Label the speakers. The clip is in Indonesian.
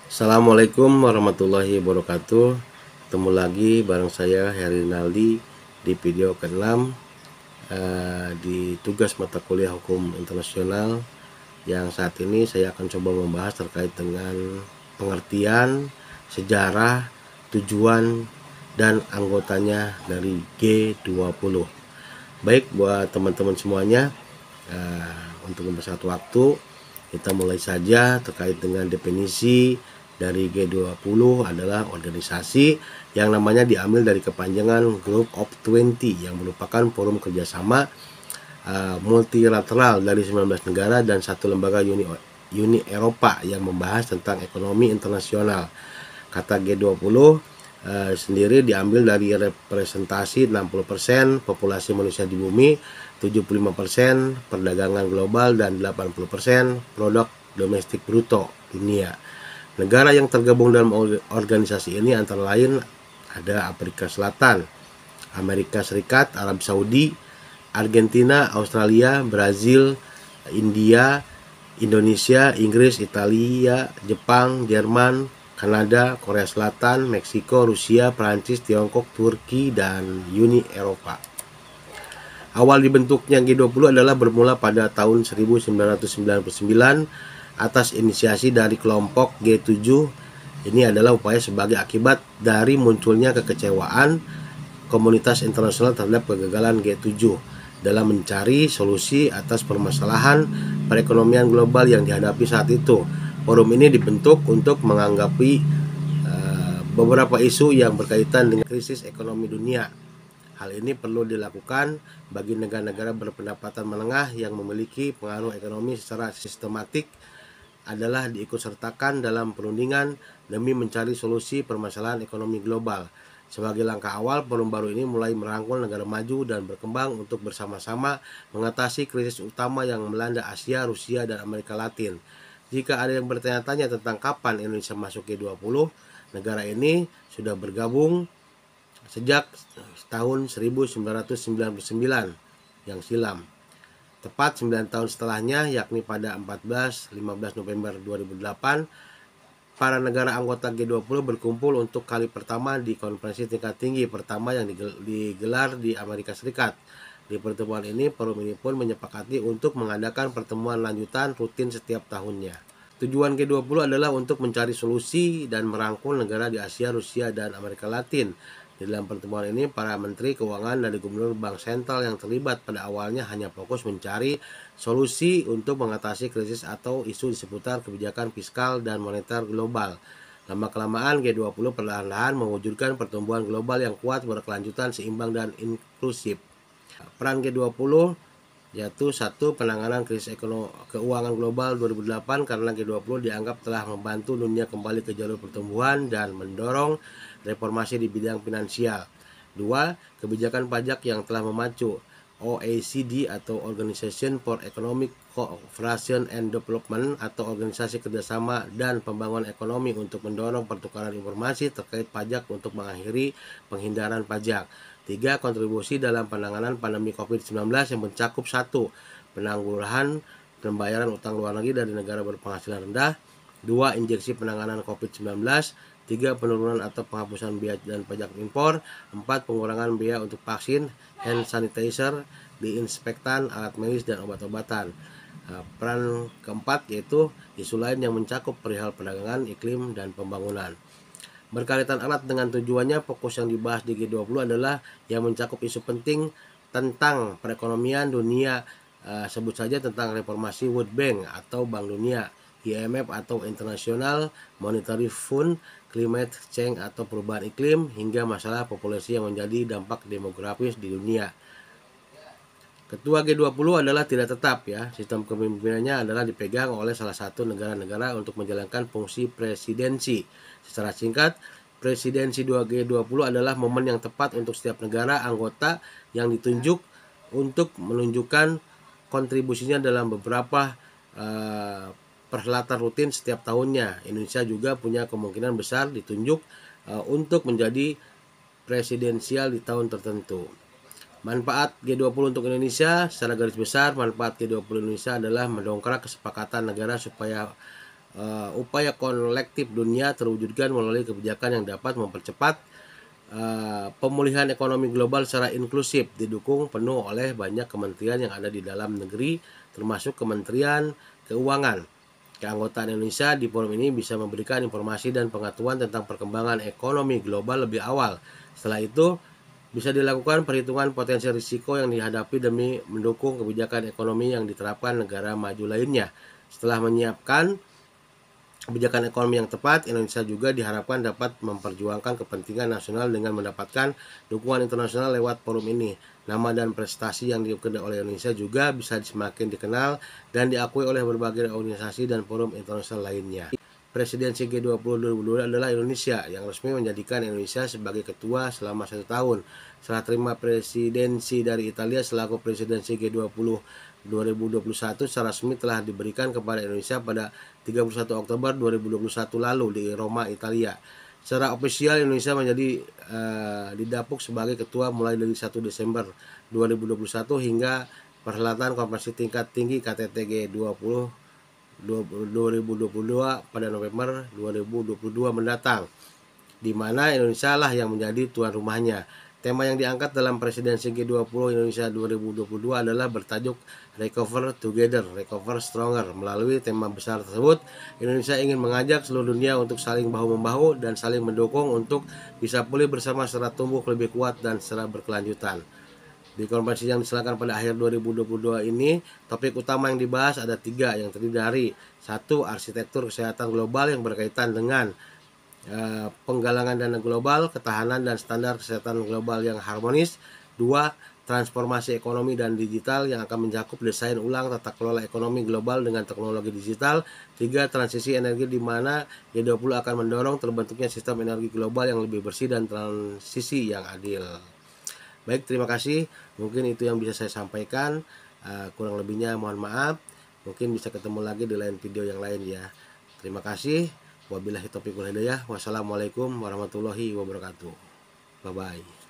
Speaker 1: Assalamualaikum warahmatullahi wabarakatuh. Ketemu lagi bareng saya Heri Rinaldi di video ke-6 di tugas mata kuliah Hukum Internasional, yang saat ini saya akan coba membahas terkait dengan pengertian, sejarah, tujuan, dan anggotanya dari G20. Baik, buat teman-teman semuanya, untuk mempersingkat waktu, kita mulai saja terkait dengan definisi dari G20. Adalah organisasi yang namanya diambil dari kepanjangan Group of 20, yang merupakan forum kerjasama multilateral dari 19 negara dan satu lembaga Uni Eropa yang membahas tentang ekonomi internasional. Kata G20 sendiri diambil dari representasi 60% populasi manusia di bumi, 75% perdagangan global, dan 80% produk domestik bruto dunia. Negara yang tergabung dalam organisasi ini antara lain ada Afrika Selatan, Amerika Serikat, Arab Saudi, Argentina, Australia, Brazil, India, Indonesia, Inggris, Italia, Jepang, Jerman, Kanada, Korea Selatan, Meksiko, Rusia, Prancis, Tiongkok, Turki, dan Uni Eropa. Awal dibentuknya G20 adalah bermula pada tahun 1999 atas inisiasi dari kelompok G7. Ini adalah upaya sebagai akibat dari munculnya kekecewaan komunitas internasional terhadap kegagalan G7 dalam mencari solusi atas permasalahan perekonomian global yang dihadapi saat itu. Forum ini dibentuk untuk menganggapi beberapa isu yang berkaitan dengan krisis ekonomi dunia. Hal ini perlu dilakukan bagi negara-negara berpendapatan menengah yang memiliki pengaruh ekonomi secara sistematik, adalah diikutsertakan dalam perundingan demi mencari solusi permasalahan ekonomi global. Sebagai langkah awal, forum baru ini mulai merangkul negara maju dan berkembang untuk bersama-sama mengatasi krisis utama yang melanda Asia, Rusia, dan Amerika Latin. Jika ada yang bertanya-tanya tentang kapan Indonesia masuk G20, negara ini sudah bergabung sejak tahun 1999 yang silam. Tepat 9 tahun setelahnya, yakni pada 14-15 November 2008, para negara anggota G20 berkumpul untuk kali pertama di konferensi tingkat tinggi pertama yang digelar di Amerika Serikat. Di pertemuan ini, forum ini pun menyepakati untuk mengadakan pertemuan lanjutan rutin setiap tahunnya. Tujuan G20 adalah untuk mencari solusi dan merangkul negara di Asia, Rusia, dan Amerika Latin. Di dalam pertemuan ini, para menteri keuangan dari gubernur bank sentral yang terlibat pada awalnya hanya fokus mencari solusi untuk mengatasi krisis atau isu di seputar kebijakan fiskal dan moneter global. Lama-kelamaan G20 perlahan-lahan mewujudkan pertumbuhan global yang kuat, berkelanjutan, seimbang, dan inklusif. Peran G20 yaitu satu, penanganan krisis keuangan global 2008, karena G20 dianggap telah membantu dunia kembali ke jalur pertumbuhan dan mendorong reformasi di bidang finansial. Dua, kebijakan pajak yang telah memacu OECD atau Organization for Economic Cooperation and Development atau Organisasi Kerjasama dan Pembangunan Ekonomi untuk mendorong pertukaran informasi terkait pajak untuk mengakhiri penghindaran pajak. Tiga, kontribusi dalam penanganan pandemi COVID-19 yang mencakup satu, penanggulangan pembayaran utang luar negeri dari negara berpenghasilan rendah. Dua, injeksi penanganan COVID-19. Tiga, penurunan atau penghapusan biaya dan pajak impor. Empat, pengurangan biaya untuk vaksin, hand sanitizer, diinspektan, alat medis, dan obat-obatan. Peran keempat yaitu isu lain yang mencakup perihal perdagangan, iklim, dan pembangunan. Berkaitan erat dengan tujuannya, fokus yang dibahas di G20 adalah yang mencakup isu penting tentang perekonomian dunia, sebut saja tentang reformasi World Bank atau Bank Dunia, IMF atau International Monetary Fund, climate change atau perubahan iklim, hingga masalah populasi yang menjadi dampak demografis di dunia. Ketua G20 adalah tidak tetap ya. Sistem kepemimpinannya adalah dipegang oleh salah satu negara-negara untuk menjalankan fungsi presidensi. Secara singkat, presidensi G20 adalah momen yang tepat untuk setiap negara anggota yang ditunjuk untuk menunjukkan kontribusinya dalam beberapa perhelatan rutin setiap tahunnya. Indonesia juga punya kemungkinan besar ditunjuk untuk menjadi presidensial di tahun tertentu. Manfaat G20 untuk Indonesia, secara garis besar manfaat G20 Indonesia adalah mendongkrak kesepakatan negara supaya upaya kolektif dunia terwujudkan melalui kebijakan yang dapat mempercepat pemulihan ekonomi global secara inklusif, didukung penuh oleh banyak kementerian yang ada di dalam negeri, termasuk Kementerian Keuangan. Keanggotaan Indonesia di forum ini bisa memberikan informasi dan pengetahuan tentang perkembangan ekonomi global lebih awal. Setelah itu, bisa dilakukan perhitungan potensi risiko yang dihadapi demi mendukung kebijakan ekonomi yang diterapkan negara maju lainnya. Setelah menyiapkan kebijakan ekonomi yang tepat, Indonesia juga diharapkan dapat memperjuangkan kepentingan nasional dengan mendapatkan dukungan internasional lewat forum ini. Nama dan prestasi yang diukir oleh Indonesia juga bisa semakin dikenal dan diakui oleh berbagai organisasi dan forum internasional lainnya. Presidensi G20 2022 adalah Indonesia, yang resmi menjadikan Indonesia sebagai ketua selama 1 tahun. Setelah terima presidensi dari Italia selaku presidensi G20 2021 secara resmi telah diberikan kepada Indonesia pada 31 Oktober 2021 lalu di Roma, Italia. Secara ofisial Indonesia menjadi didapuk sebagai ketua mulai dari 1 Desember 2021 hingga perhelatan konferensi tingkat tinggi KTT G20 2022 pada November 2022 mendatang, di mana Indonesia lah yang menjadi tuan rumahnya. Tema yang diangkat dalam presidensi G20 Indonesia 2022 adalah bertajuk Recover Together, Recover Stronger. Melalui tema besar tersebut, Indonesia ingin mengajak seluruh dunia untuk saling bahu-membahu dan saling mendukung untuk bisa pulih bersama secara tumbuh lebih kuat dan secara berkelanjutan. Di konferensi yang diselenggarakan pada akhir 2022 ini, topik utama yang dibahas ada 3 yang terdiri dari 1. Arsitektur kesehatan global yang berkaitan dengan penggalangan dana global, ketahanan dan standar kesehatan global yang harmonis. 2. Transformasi ekonomi dan digital yang akan mencakup desain ulang tata kelola ekonomi global dengan teknologi digital. 3. Transisi energi di mana G20 akan mendorong terbentuknya sistem energi global yang lebih bersih dan transisi yang adil. Baik, terima kasih. Mungkin itu yang bisa saya sampaikan. Kurang lebihnya mohon maaf. Mungkin bisa ketemu lagi di lain video yang lain ya. Terima kasih. Wabillahi taufiq wal hidayah. Wassalamualaikum warahmatullahi wabarakatuh. Bye bye.